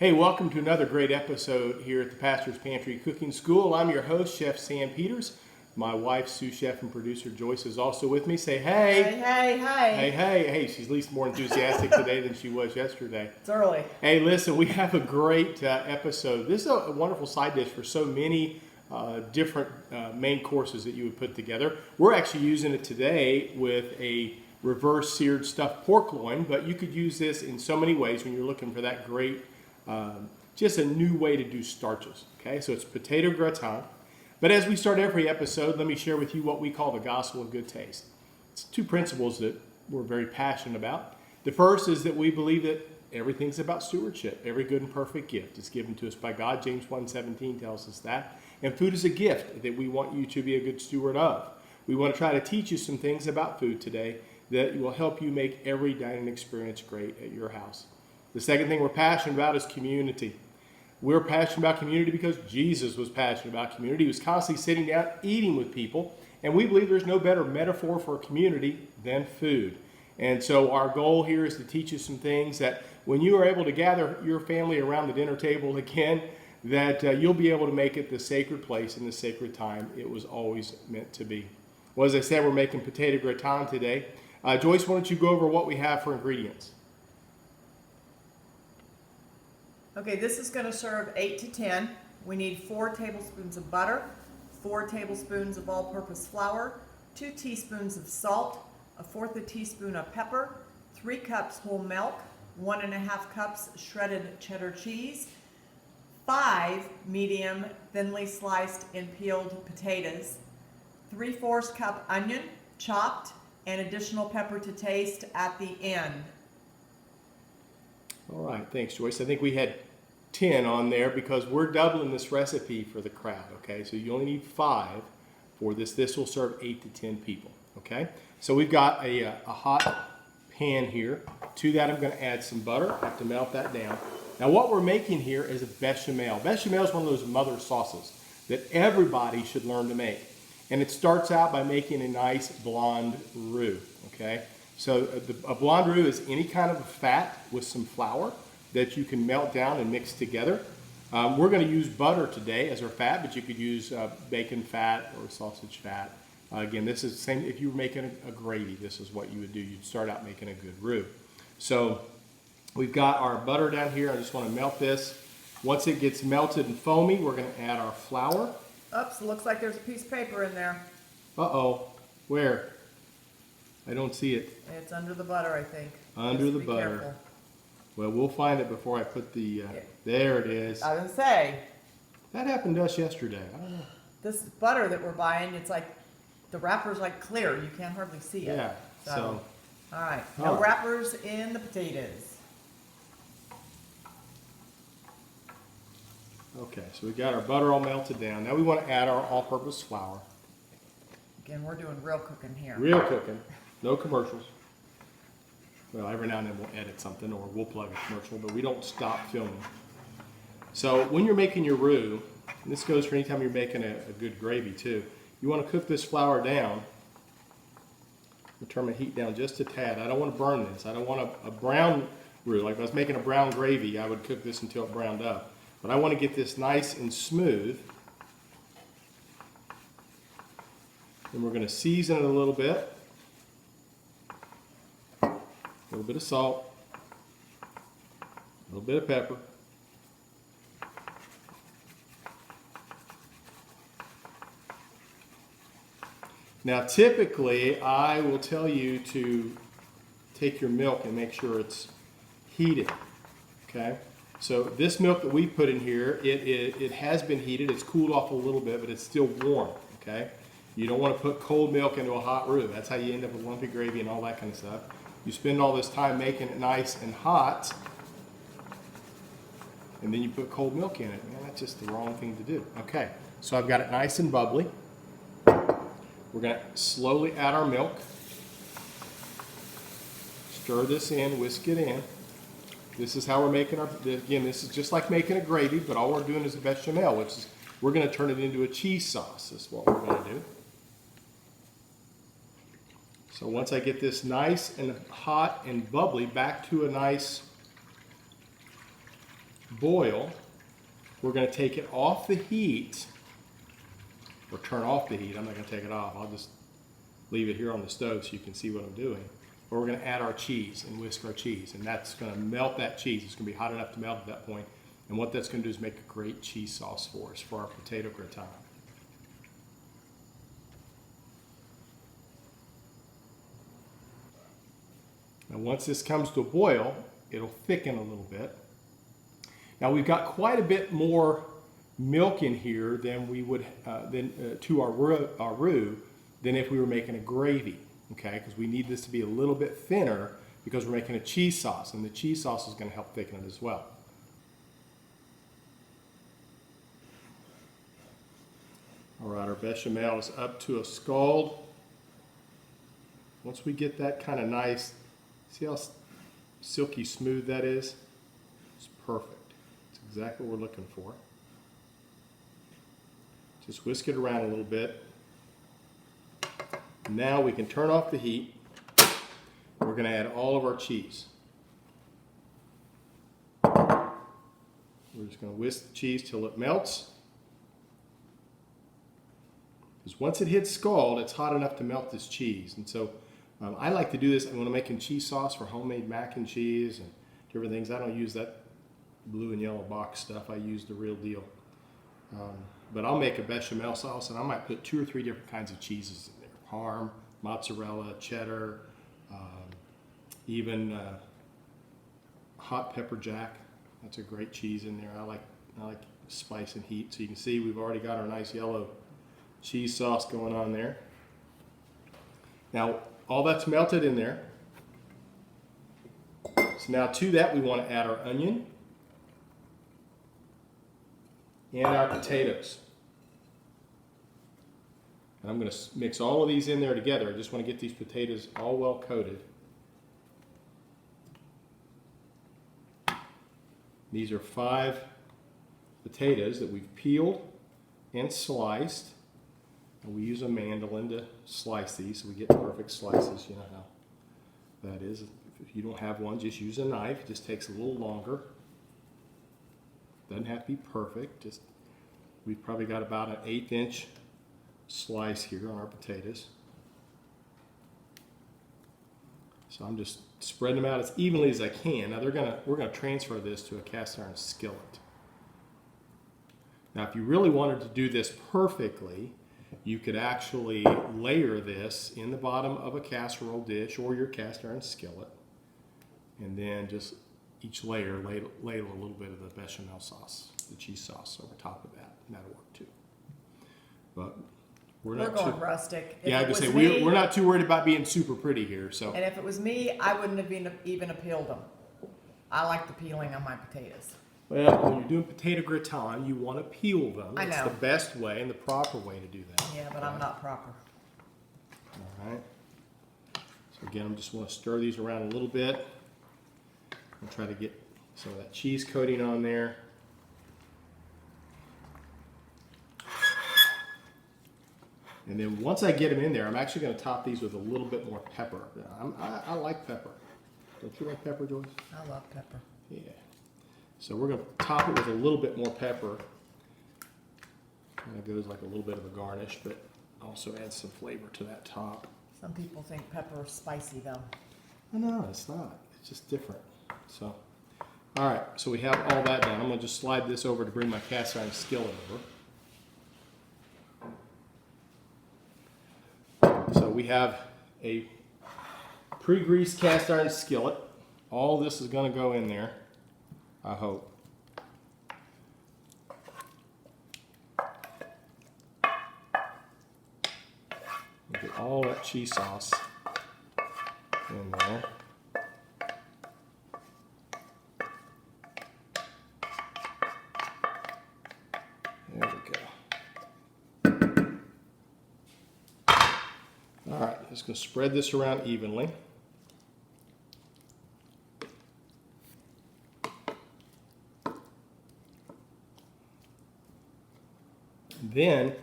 Hey, welcome to another great episode here at the Pastor's Pantry Cooking School. I'm your host, Chef Sam Peters. My wife, sous chef and producer Joyce, is also with me. Say hey. Hey. She's at least more enthusiastic today than she was yesterday. It's early. Hey, listen, we have a great episode. This is a wonderful side dish for so many different main courses that you would put together. We're actually using it today with a reverse seared stuffed pork loin, but you could use this in so many ways when you're looking for that great just a new way to do starches. Okay, so it's potato gratin. But as we start every episode, let me share with you what we call the gospel of good taste. It's two principles that we're very passionate about. The first is that we believe that everything's about stewardship. Every good and perfect gift is given to us by God. James 1:17 tells us that. And food is a gift that we want you to be a good steward of. We want to try to teach you some things about food today that will help you make every dining experience great at your house. The second thing we're passionate about is community. We're passionate about community because Jesus was passionate about community. He was constantly sitting down, eating with people, and we believe there's no better metaphor for a community than food. And so our goal here is to teach you some things that when you are able to gather your family around the dinner table again, that you'll be able to make it the sacred place and the sacred time it was always meant to be. Well, as I said, we're making potato gratin today. Joyce, why don't you go over what we have for ingredients? Okay, this is going to serve 8 to 10. We need 4 tablespoons of butter, 4 tablespoons of all-purpose flour, 2 teaspoons of salt, 1/4 teaspoon of pepper, 3 cups whole milk, 1½ cups shredded cheddar cheese, 5 medium thinly sliced and peeled potatoes, 3/4 cup onion chopped, and additional pepper to taste at the end. All right, thanks, Joyce. I think we had 10 on there because we're doubling this recipe for the crowd, okay? So you only need 5 for this. This will serve 8 to 10 people, okay? So we've got a hot pan here. To that, I'm going to add some butter. I have to melt that down. Now, what we're making here is a bechamel. Bechamel is one of those mother sauces that everybody should learn to make. And it starts out by making a nice blonde roux, okay? So a blonde roux is any kind of fat with some flour that you can melt down and mix together. We're going to use butter today as our fat, but you could use bacon fat or sausage fat. Again, this is the same. If you were making a gravy, this is what you would do. You'd start out making a good roux. So we've got our butter down here. I just want to melt this. Once it gets melted and foamy, we're going to add our flour. Oops, looks like there's a piece of paper in there. Uh-oh. Where? I don't see it. It's under the butter, I think. Under the be butter. Careful. Well, we'll find it before I put the, there it is. I was gonna say, That happened to us yesterday. I don't know. this butter that we're buying, it's like, the wrapper's like clear, you can't hardly see it. Yeah, so. All right, All no right. wrappers in the potatoes. Okay, so we got our butter all melted down. Now we want to add our all-purpose flour. Again, we're doing real cooking here. Real cooking, no commercials. Well, every now and then we'll edit something or we'll plug a commercial, but we don't stop filming. So when you're making your roux, and this goes for any time you're making a good gravy too, you want to cook this flour down. I'll turn my heat down just a tad. I don't want to burn this. I don't want a brown roux. Like if I was making a brown gravy, I would cook this until it browned up. But I want to get this nice and smooth. And we're going to season it a little bit. A little bit of salt, a little bit of pepper. Now typically I will tell you to take your milk and make sure it's heated, okay? So this milk that we put in here, it has been heated, it's cooled off a little bit, but it's still warm, okay? You don't want to put cold milk into a hot roux. That's how you end up with lumpy gravy and all that kind of stuff. You spend all this time making it nice and hot, and then you put cold milk in it. Man, that's just the wrong thing to do. Okay, so I've got it nice and bubbly. We're going to slowly add our milk. Stir this in, whisk it in. This is how we're making our, again, this is just like making a gravy, but all we're doing is a bechamel, which is, we're going to turn it into a cheese sauce. That's what we're going to do. So once I get this nice and hot and bubbly back to a nice boil, we're going to take it off the heat, or turn off the heat. I'm not going to take it off. I'll just leave it here on the stove so you can see what I'm doing. But we're going to add our cheese and whisk our cheese, and that's going to melt that cheese. It's going to be hot enough to melt at that point. And what that's going to do is make a great cheese sauce for us for our potato gratin. Now once this comes to a boil, it'll thicken a little bit. Now we've got quite a bit more milk in here than we would to our roux than if we were making a gravy, okay? Because we need this to be a little bit thinner because we're making a cheese sauce, and the cheese sauce is going to help thicken it as well. All right, our bechamel is up to a scald. Once we get that kind of nice, see how silky smooth that is? It's perfect. It's exactly what we're looking for. Just whisk it around a little bit. Now we can turn off the heat. We're going to add all of our cheese. We're just going to whisk the cheese till it melts. Because once it hits scald, it's hot enough to melt this cheese. And so I like to do this when I'm making cheese sauce for homemade mac and cheese and different things. I don't use that blue and yellow box stuff. I use the real deal. But I'll make a bechamel sauce, and I might put 2 or 3 different kinds of cheeses in there. Parm, mozzarella, cheddar, even hot pepper jack. That's a great cheese in there. I like spice and heat. So you can see we've already got our nice yellow cheese sauce going on there. Now all that's melted in there. So now to that we want to add our onion and our potatoes. And I'm going to mix all of these in there together. I just want to get these potatoes all well coated. These are 5 potatoes that we've peeled and sliced. And we use a mandolin to slice these so we get perfect slices. You know how that is. If you don't have one, just use a knife. It just takes a little longer. Doesn't have to be perfect. Just we've probably got about an 1/8 inch slice here on our potatoes. So I'm just spreading them out as evenly as I can. Now we're gonna transfer this to a cast iron skillet. Now if you really wanted to do this perfectly, you could actually layer this in the bottom of a casserole dish or your cast iron skillet, and then just each layer ladle a little bit of the bechamel sauce, the cheese sauce over top of that, and that'll work too. But we're going rustic. Yeah, I was gonna say we're not too worried about being super pretty here. So. And if it was me, I wouldn't have even peeled them. I like the peeling on my potatoes. Well, when you're doing potato gratin, you want to peel them. I know. It's the best way and the proper way to do that. Yeah, but I'm not proper. All right. So again, I just want to stir these around a little bit and try to get some of that cheese coating on there. And then once I get them in there, I'm actually going to top these with a little bit more pepper. I like pepper. Don't you like pepper, Joyce? I love pepper. Yeah. So we're going to top it with a little bit more pepper. Kind of goes like a little bit of a garnish, but also adds some flavor to that top. Some people think pepper is spicy though. No, it's not. It's just different. So, all right. So we have all that done. I'm going to just slide this over to bring my cast iron skillet over. So we have a pre-greased cast iron skillet. All this is going to go in there, I hope. We'll get all that cheese sauce in there. There we go. All right, just going to spread this around evenly. Then,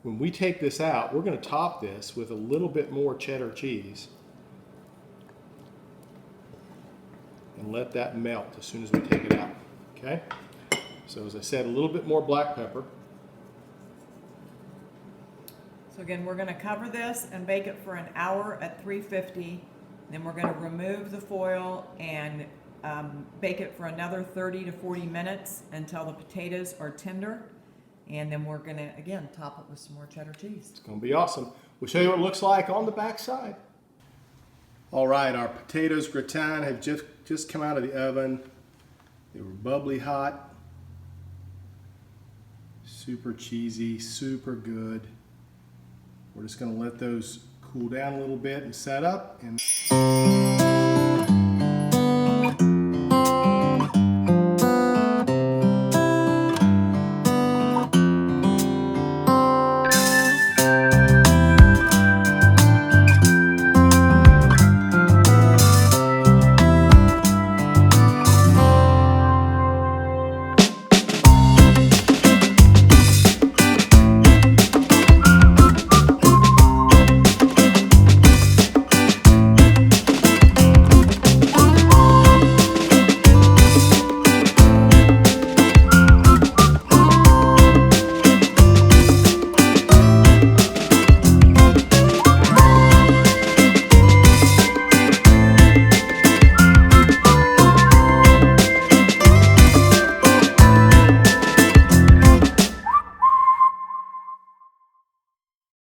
when we take this out, we're going to top this with a little bit more cheddar cheese and and let that melt as soon as we take it out, okay? So as I said, a little bit more black pepper. So again, we're gonna cover this and bake it for an hour at 350. Then we're gonna remove the foil and bake it for another 30 to 40 minutes until the potatoes are tender. And then we're gonna, again, top it with some more cheddar cheese. It's gonna be awesome. We'll show you what it looks like on the back side. All right, our potatoes gratin have just come out of the oven. They were bubbly hot, super cheesy, super good. We're just gonna let those cool down a little bit and set up. And